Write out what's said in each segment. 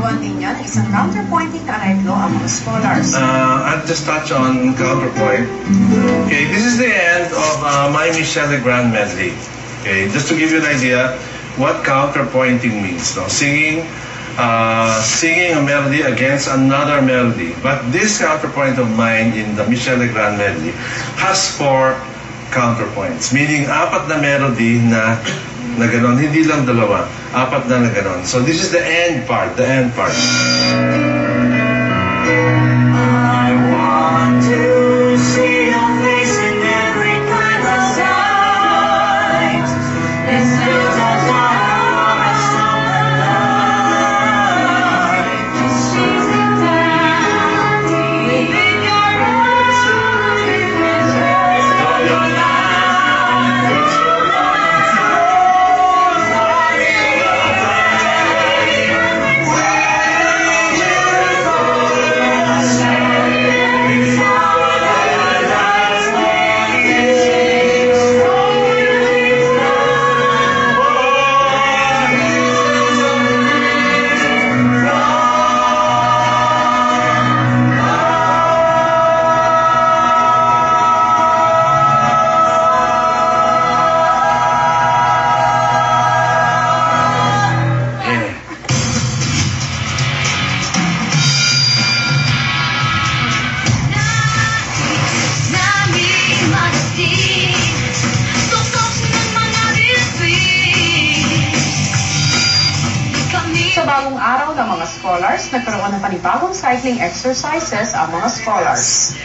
Gagawa din niya ng isang counterpointing na arreglo ang mga scholars. I'll just touch on counterpoint. Okay, this is the end of my Michel Legrand medley. Okay, just to give you an idea what counterpointing means. No? Singing a melody against another melody. But this counterpoint of mine in the Michel Legrand medley has 4 counterpoints. Meaning, 4 na melody na ganon. Hindi lang 2. 4 na ganon. So this is the end part. The end part. I want to see your face in every kind of sight. Let's lose our time. Sa bagong araw ng mga scholars, nagkaroon ng panibagong cycling exercises ang mga scholars.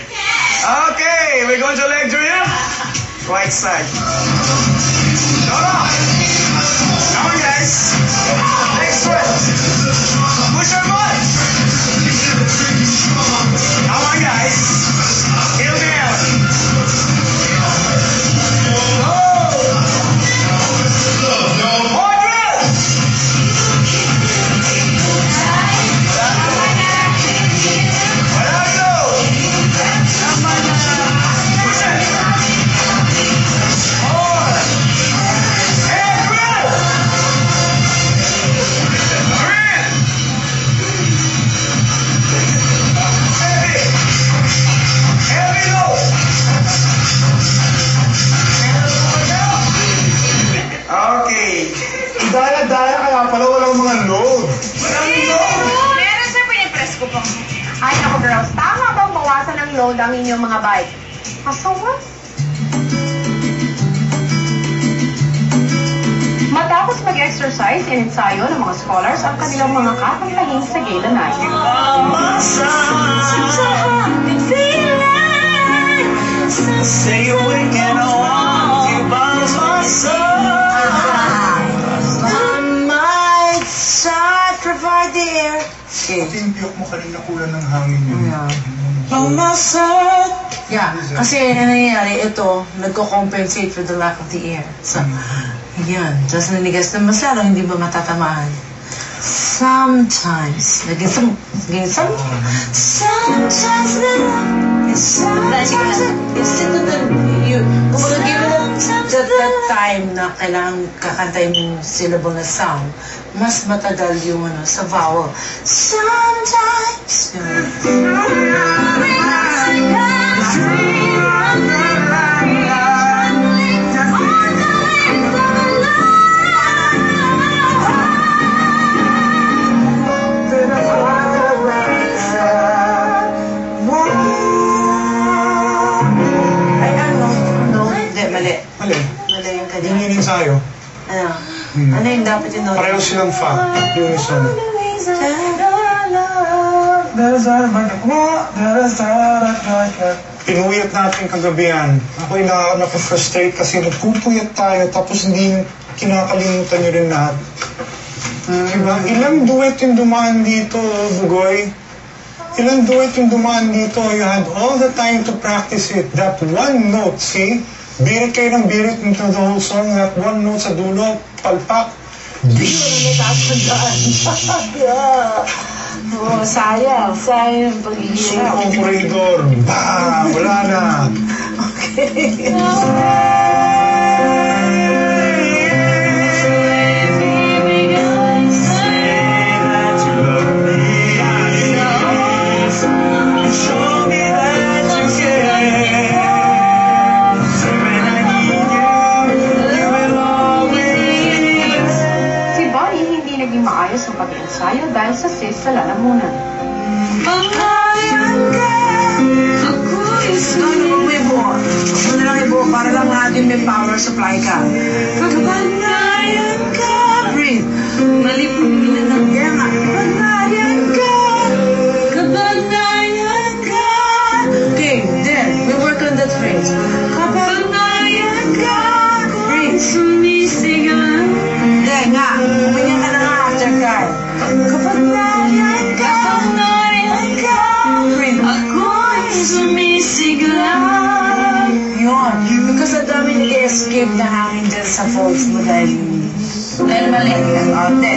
Okay, we're going to leg drill. Right side. Come on. Come on, guys. Next one. Push your butt. Come on, guys. Heel down. Daya-daya kaya pala walang mga load. Meron sa pinipress ko po. Ay, ako girls, tama bang bawasan ng load ang inyong mga bike? Asawa? Matapos mag-exercise, inensayo ng mga scholars ang kanilang mga kakantahing sa gala night. Stay awake and I want you by my side. Provide the air. Pati yung piyok mo kanina kulang ng hangin yun. By my side. Yeah, kasi nangyayari ito, nagko-compensate for the lack of the air. So, yan. Tapos nanigas na masyado, hindi ba matatamaan? Sometimes, sometimes that time na kailangan kakantay mo syllable na sound, mas matagal yung sa vowel. Sometimes. Mali yung kanya. Yung ensayo. Ano? Ano yung dapat yung note? Pareho silang fa. Unison. Pinuyat natin kagabi yan. Ako'y napafrustrate kasi nagpupuyat tayo tapos hindi kinakalimutan nyo rin lahat. Diba? Ilang duet yung dumaan dito, Bugoy? Ilang duet yung dumaan dito? You had all the time to practice it. That one note, see? Birit kayo ng birit into the whole song. That one note sa dulo, palpak. Oh, sayang yung pag-iisip. Ang corridor, wala na. Okay. Say that you love me. pag-ensayo dahil sa sis sa lalamunan. Ano may buo? Ano na lang ibuo para lang natin may power supply ka. Kapanayan ka. Breathe. Mali po nila ng kaya nga. Kapanayan ka. Kapanayan ka. Okay, then, we work on that phrase. Kapanayan ka. Breathe. Sumisigaw. Hindi nga. Umanyan ka na nga after cry. Kapanayan ka. Kapanayan ka. Breathe. Ako'y sumisigaw. Yun. Because ang dami nag-escape na hangin dyan sa folds mo dahil mali.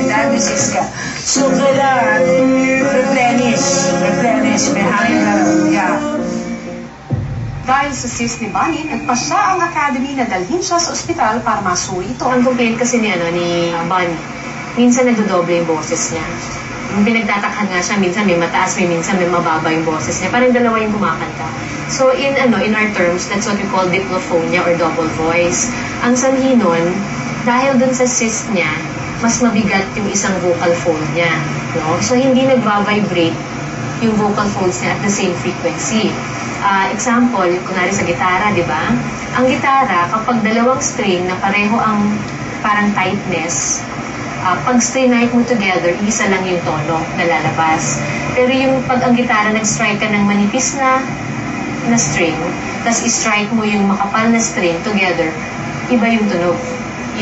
Dahil disease ka. So, kailangan replenish. May hangin na lang. Yeah. Dahil sa sis ni Bunny, nagpasya ang academy na dalhin siya sa ospital para masuri ito. Ang complaint kasi ni Bunny, minsan nagdodoble yung boses niya. Yung pinagtatakhan nga siya, minsan may mataas, minsan may mababa yung boses niya. Parang dalawa yung kumakanta. So in our terms, that's what we call diplophonia or double voice. Ang sanhi nun, dahil dun sa cyst niya, mas mabigat yung isang vocal fold niya. No? So hindi nagva-vibrate yung vocal folds niya at the same frequency. Example, kunwari sa gitara, di ba? Ang gitara, kapag dalawang string na pareho ang parang tightness, pag string-night mo together, isa lang yung tono na lalabas. Pero yung pag ang gitara nag-strike ka ng manipis na string, tapos i-strike mo yung makapal na string together, iba yung tunog.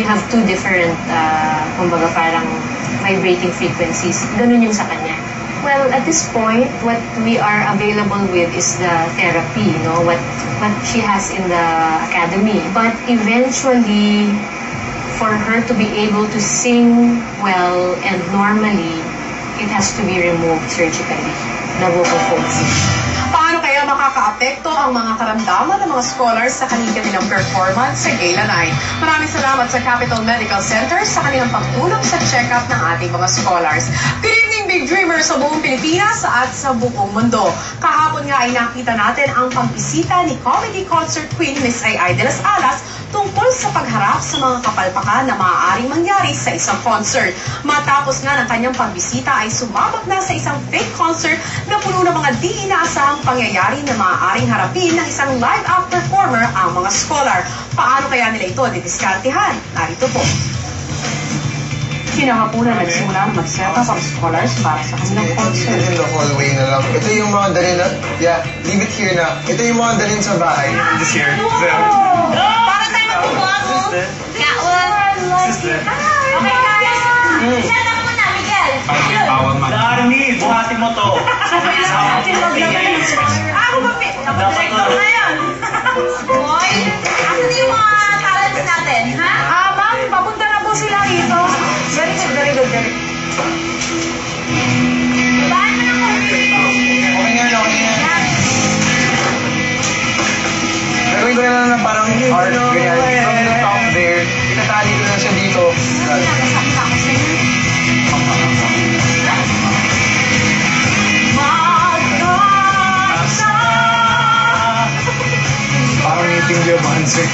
You have two different, kumbaga parang vibrating frequencies. Ganun yung sa kanya. Well, at this point, what we are available with is the therapy, what she has in the academy. But eventually, for her to be able to sing well and normally, it has to be removed surgically, the vocal folds. Paano kaya makakaapekto ang mga karamdaman ng mga scholars sa kanilang performance sa Gala Night? Maraming salamat sa Capital Medical Center sa kanilang pagtulong sa check-up ng ating mga scholars. Good evening, Big Dreamers sa buong Pilipinas at sa buong mundo. Kahapon nga ay nakita natin ang pagbisita ni Comedy Concert Queen Miss Ai de las Alas tungkol sa pagharap sa mga kapalpakan na maaaring mangyari sa isang concert. Matapos nga ng kanyang pagbisita ay sumabak na sa isang fake concert na puno ng mga di inaasahang pangyayari na maaaring harapin ng isang live-up performer ang mga scholar. Paano kaya nila ito didiskartehan? Narito po. Kinahaponan nagsimula ng mag-set up ang scholars para sa kanilang concert. In the hallway na lang. Ito yung mga dalhin na, leave it here na. Ito yung mga dalhin sa bahay. This here. Para tayo magpupuha ko. Sister. Okay, guys. Set up mo na, Miguel. Darnie, buhatin mo to. Ako ba, director na yan. Boy, asan yung mga talents natin, ha? Ma'am, papunta na po sila rito. Very good. Babaan mo na ko. Okay nga. Gagawin ko na lang parang art, ganyan. From the top there, itatali ko na siya dito. Parang meeting diamante.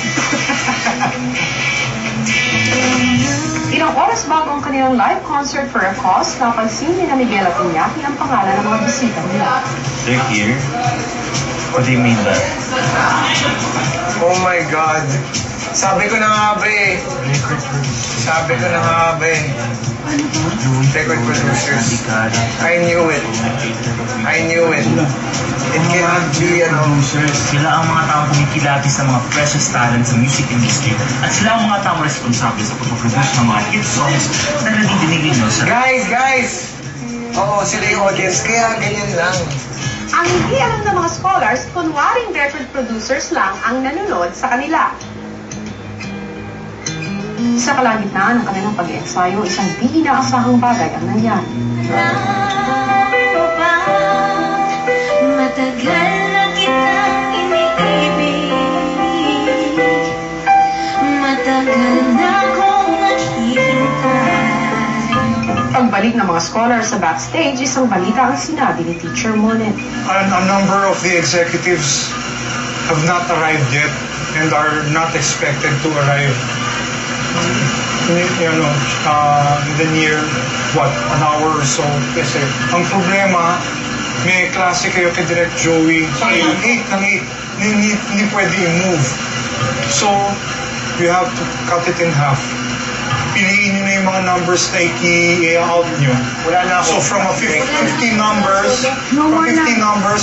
Ilang oras bago ang kanilang live concert for a cause, napansin ni Miguel at Iñaki ang pangalan ng mga bisita nila. They're here? What do you mean that? Oh my God. Sabi ko na nga ba eh. Record producers. I knew it. It cannot be Sila ang mga taong kumikilati sa mga precious talent sa music industry at sila ang mga taong responsable sa pagpaproduce ng mga hit songs na nadidinig nyo sa... Guys! Oo, sila yung audience, kaya ganyan lang. Ang hindi alam ng mga scholars, kunwaring record producers lang ang nanonood sa kanila. Sa kalagitnaan ng kanilang pag-ensayo, isang di inaasahang bagay ang nangyari. Matagal na kitang iniibig. Matagal na akong naghihintay. Pagbalik ng mga scholars sa backstage, isang balita ang sinabi ni Teacher Monet. A number of the executives have not arrived yet and are not expected to arrive in the near, an hour or so. Kasi ang problema, may klase kayo kay Direct Joey. Ng 8, hindi pwede i-move. So, you have to cut it in half. Piliin nyo na yung mga numbers na i-out nyo. Wala na ako. So, from 50 numbers,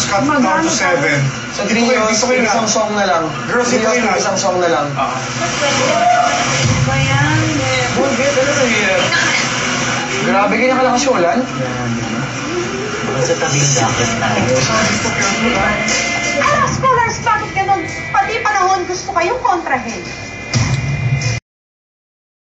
cut it down to 7. Sa 3 years, isang song na lang. Girls, ito yun. Isang song na lang. Grabe ganyan kalakas yung ulan. Sa tabing dapat na. Alam, scholars, bakit ganun? Pati panahon gusto kayong kontrahin.